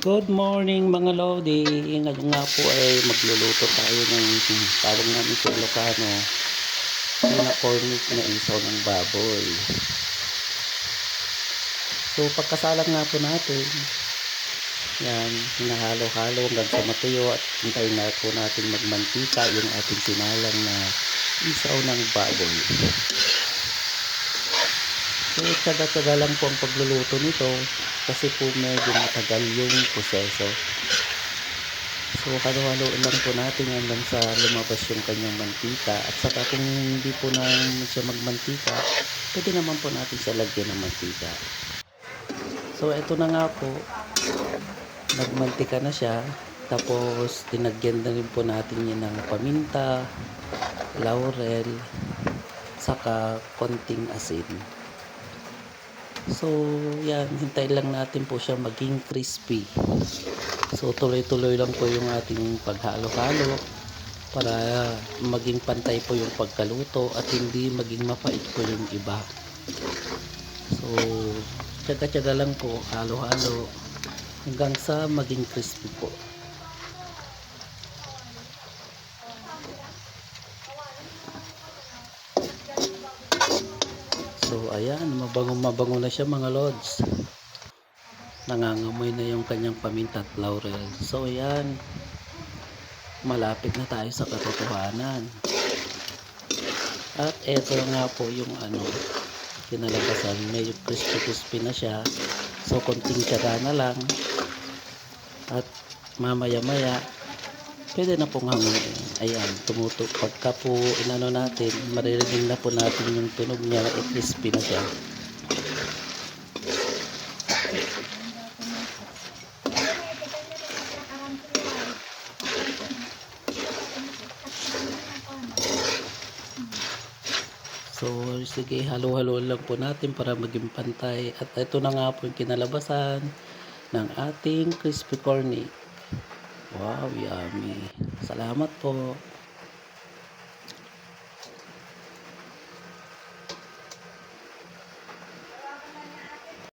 Good morning mga Lodi. Ngayon nga po ay magluluto tayo ng tawag namin sa Ilocano na cornic na isaw ng baboy. So pagkasalang nga po natin, yan, hinahalo-halo hanggang sa matuyo at hintayin na po natin magmantika yung ating sinalang na isaw ng baboy. So tsaga-tsaga lang po ang pagluluto nito kasi po medyo matagal yung proseso. So halo-haloin lang po natin hanggang sa lumabas yung kanyang mantika, at saka kung hindi po na siya magmantika, pwede naman po natin siya lagyan ng mantika. So eto na nga po, nagmantika na siya, tapos tinagyan na rin po natin yan ng paminta, laurel, saka konting asin. So yan, hintayin lang natin po siya maging crispy. So tuloy-tuloy lang po yung ating paghalo-halo para maging pantay po yung pagkaluto at hindi maging mapait po yung iba. So tsaga-tsaga lang po, halo-halo hanggang sa maging crispy po. So ayan, mabango na siya mga lods. Nangangamoy na yung kanyang paminta at laurel. So ayan, malapit na tayo sa katotohanan. At eto nga po yung kinalabasan. Medyo crispy na siya. So konting tiyaga na lang. At mamaya-maya, pwede na pong hanguin. Ayan, pagka po inano natin, maririnig na po natin yung tunog niya, crispy na siya. So sige, halo-halo lang po natin para maging pantay. At ito na nga po yung kinalabasan ng ating crispy cornic. Wow, yummy. Salamat po.